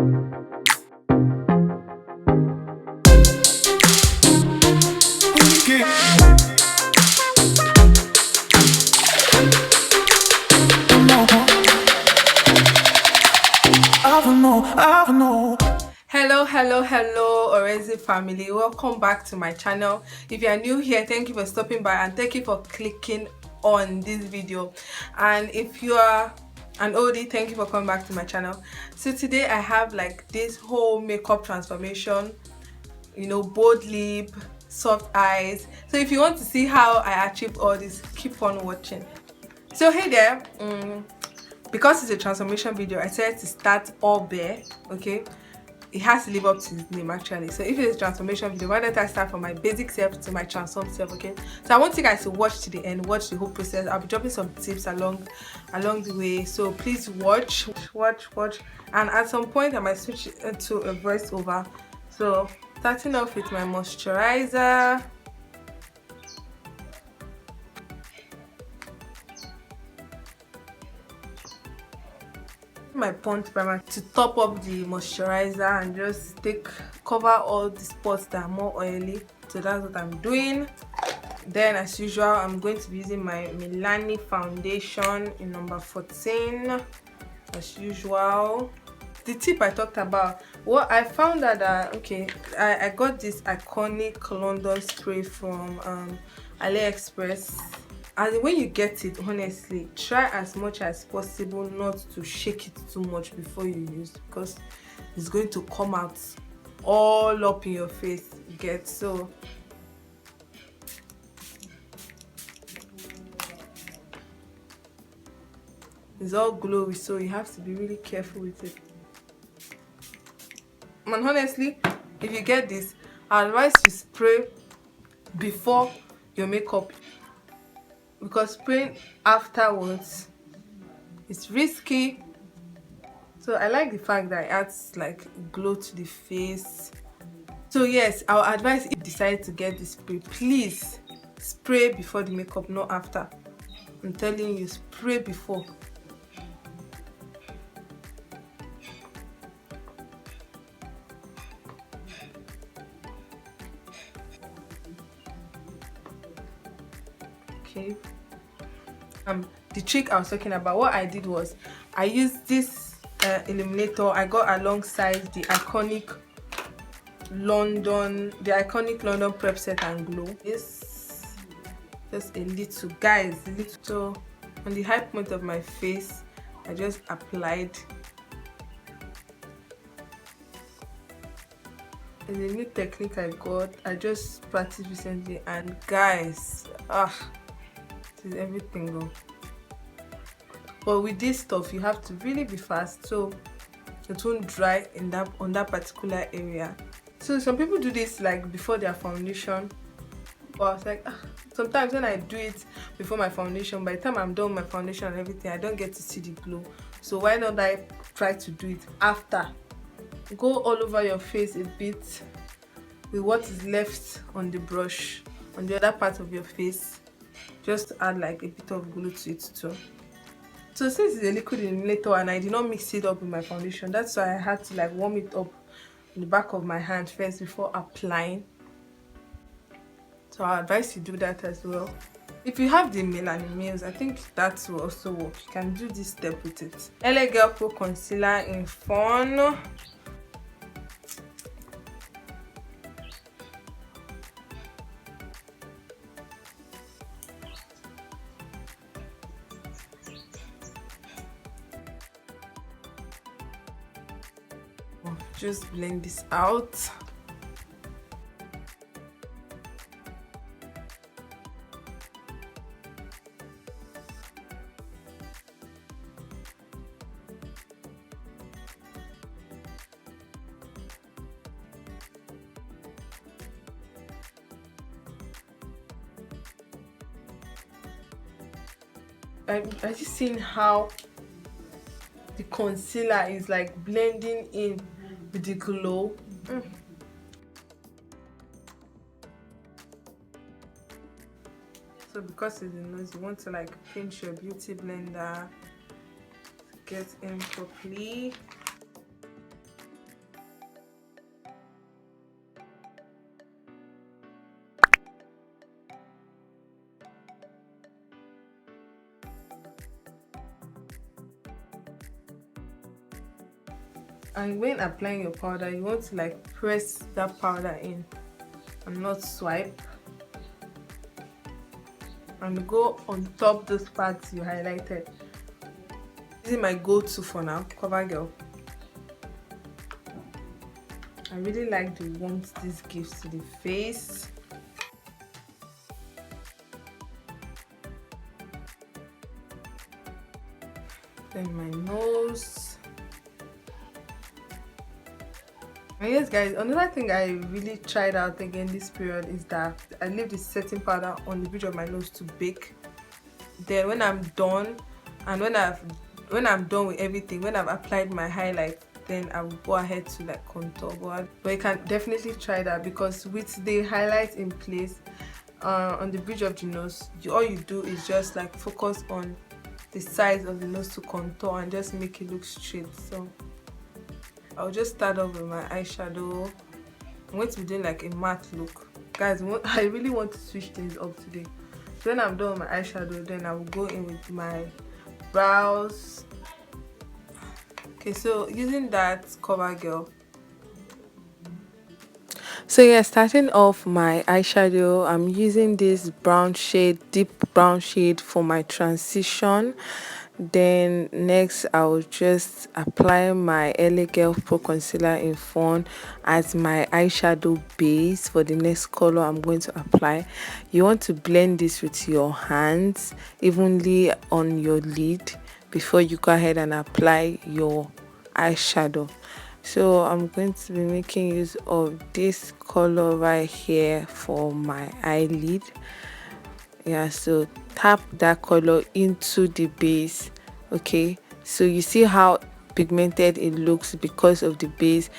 Hello Orezi family, welcome back to my channel. If you are new here, thank you for stopping by and thank you for clicking on this video, and if you are an oldie, thank you for coming back to my channel. So today I have like this whole makeup transformation, you know, bold lip, soft eyes. So if you want to see how I achieved all this, keep on watching. So hey there, because it's a transformation video, I decided to start all bare. Okay, it has to live up to his name actually. So if it's a transformation video, why don't I start from my basic self to my transformed self? Okay, so I want you guys to watch to the end, watch the whole process. I'll be dropping some tips along the way, so please watch, and at some point I might switch it to a voiceover. So starting off with my moisturizer. My Pond primer to top up the moisturizer and just cover all the spots that are more oily. So that's what I'm doing. Then as usual, I'm going to be using my Milani foundation in number 14 as usual. The tip I talked about, what I found out that okay, I got this iconic London spray from AliExpress. And when you get it, honestly, try as much as possible not to shake it too much before you use, because it's going to come out all up in your face. You get, so it's all glowy, so you have to be really careful with it. And honestly, if you get this, I advise you spray before your makeup, because spraying afterwards it's risky. So I like the fact that it adds like glow to the face. So yes, I would advise, if you decide to get this spray, please spray before the makeup, not after. I'm telling you, spray before. Okay, the trick I was talking about, what I did was I used this illuminator I got alongside the iconic London Prep Set and Glow. This just a little, guys, a little. So on the high point of my face, I just applied. It's a new technique I got. I just practiced recently, and guys, this is everything though. But with this stuff, you have to really be fast, so it won't dry on that particular area. So some people do this like before their foundation, but I was like, sometimes when I do it before my foundation, by the time I'm done with my foundation and everything, I don't get to see the glow. So why not I try to do it after? Go all over your face a bit with what is left on the brush on the other part of your face, just to add like a bit of glue to it too. So since it's a liquid illuminator and I did not mix it up with my foundation, that's why I had to like warm it up in the back of my hand first before applying. So I advise you do that as well. If you have the Milani Mills, I think that will also work. You can do this step with it. LA Girl Pro Concealer in Fawn. Just blend this out. I just seen how the concealer is like blending in with the glow. So because it's a nose, you want to like pinch your beauty blender to get in properly. And when applying your powder, you want to like press that powder in and not swipe, and go on top those parts you highlighted. This is my go-to for now, CoverGirl. I really like the warmth this gives to the face. Then my nose. And yes guys, another thing I really tried out again this period is that I leave the setting powder on the bridge of my nose to bake. Then when I'm done, and when I'm done with everything, when I've applied my highlight, then I will go ahead to like contour. But you can definitely try that, because with the highlight in place on the bridge of the nose, all you do is just like focus on the sides of the nose to contour and just make it look straight. So I'll just start off with my eyeshadow. I'm going to be doing like a matte look. Guys, I really want to switch things up today. So when I'm done with my eyeshadow, then I will go in with my brows. Okay, so using that CoverGirl. So yeah, starting off my eyeshadow, I'm using this brown shade, deep brown shade for my transition. Then next I'll just apply my LA Girl Pro Concealer in Fawn as my eyeshadow base for the next color I'm going to apply. You want to blend this with your hands evenly on your lid before you go ahead and apply your eyeshadow. So I'm going to be making use of this color right here for my eyelid. Yeah, so tap that color into the base. Okay, so you see how pigmented it looks because of the base.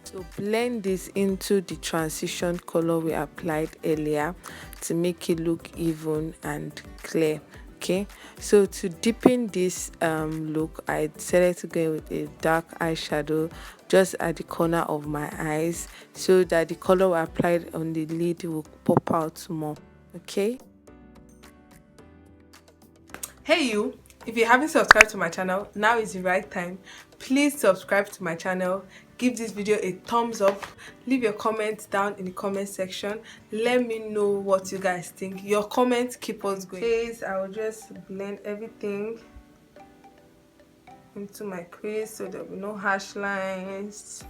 So blend this into the transition color we applied earlier to make it look even and clear. Okay, so to deepen this look, I decided to go with a dark eyeshadow just at the corner of my eyes, so that the color we applied on the lid will pop out more. Okay, hey you, if you haven't subscribed to my channel, now is the right time. Please subscribe to my channel, give this video a thumbs up, leave your comments down in the comment section. Let me know what you guys think. Your comments keep us going. Please, I will just blend everything into my crease so there will be no harsh lines.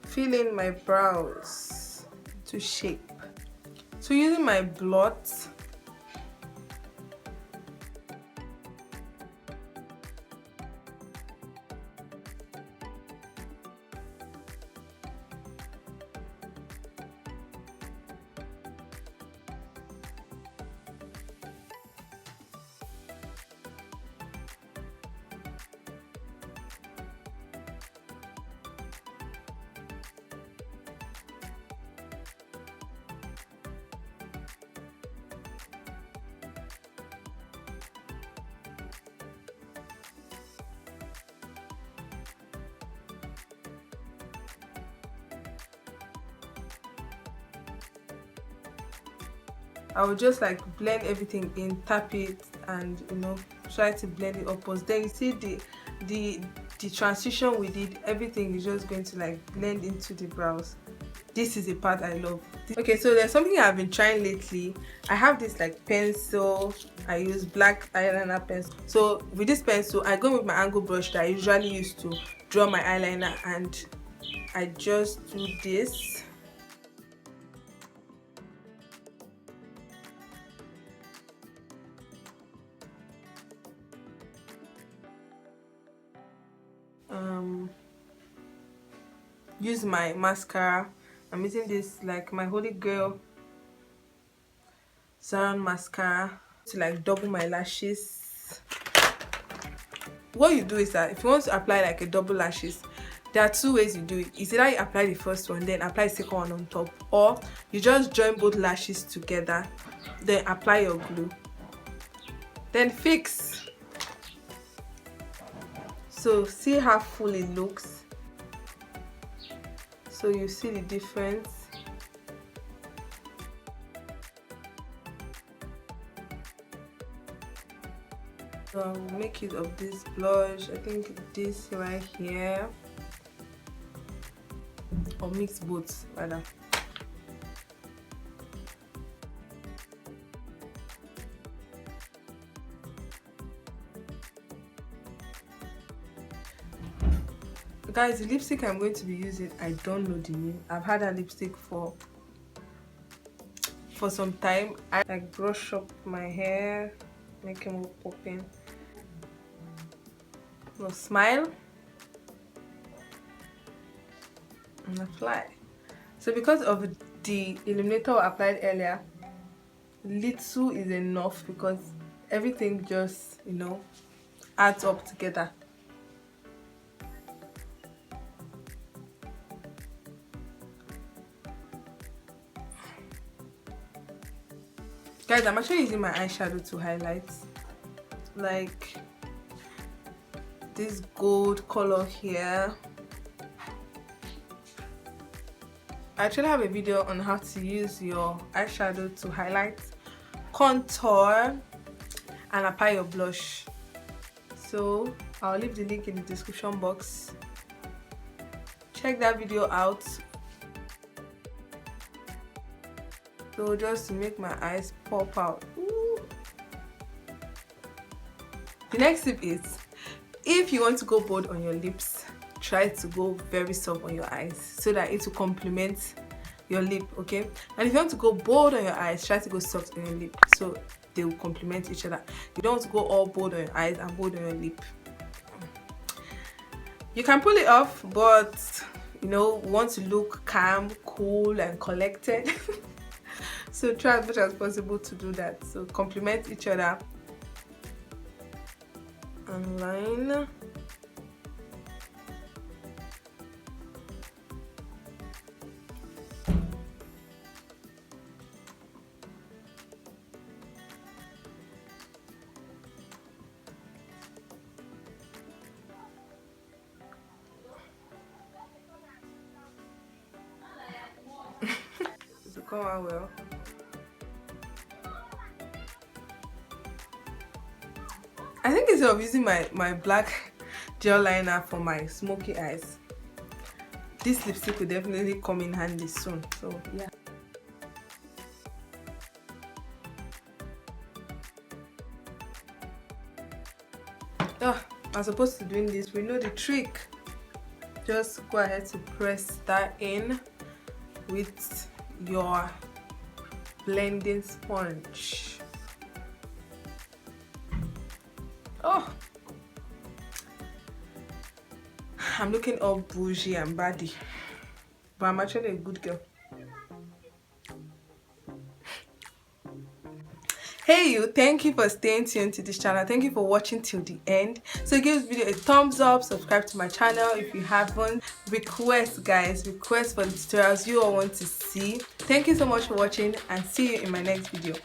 Fill in my brows to shape. So using my blot, I will just like blend everything in, tap it, and try to blend it upwards. Then you see the transition we did, everything is just going to like blend into the brows. This is the part I love. Okay, so there's something I've been trying lately. I have this like pencil. I use black eyeliner pencil. So with this pencil, I go with my angle brush that I usually use to draw my eyeliner, and I just do this. Use my mascara. I'm using this like my Holy Grail Surround mascara to like double my lashes. What you do is that if you want to apply like a double lashes, there are two ways you do it. It's either you apply the first one, then apply the second one on top, or you just join both lashes together, then apply your glue, then fix. So see how full it looks. So you see the difference. Make use of this blush. I think this right here, or mix both rather. Guys, the lipstick I'm going to be using, I don't know the name. I've had a lipstick for some time. I like brush up my hair, make it more popping. No, smile and apply. So because of the illuminator I applied earlier, little is enough because everything just, you know, adds up together. Guys, I'm actually using my eyeshadow to highlight, like this gold color here. I actually have a video on how to use your eyeshadow to highlight, contour, and apply your blush. So I'll leave the link in the description box. Check that video out. So just to make my eyes pop out. Ooh. The next tip is, if you want to go bold on your lips, try to go very soft on your eyes so that it will complement your lip, okay? And if you want to go bold on your eyes, try to go soft on your lip so they will complement each other. You don't want to go all bold on your eyes and bold on your lip. You can pull it off, but you know, want to look calm, cool, and collected. So try as much as possible to do that. So complement each other. And line. To come out well. I think instead of using my black gel liner for my smoky eyes, this lipstick will definitely come in handy soon. So yeah. Oh, as opposed to doing this, we know the trick. Just go ahead to press that in with your blending sponge. Oh, I'm looking all bougie and baddie, but I'm actually a good girl. Hey you, thank you for staying tuned to this channel. Thank you for watching till the end. So give this video a thumbs up, subscribe to my channel if you haven't. Request guys, request for the tutorials you all want to see. Thank you so much for watching and see you in my next video.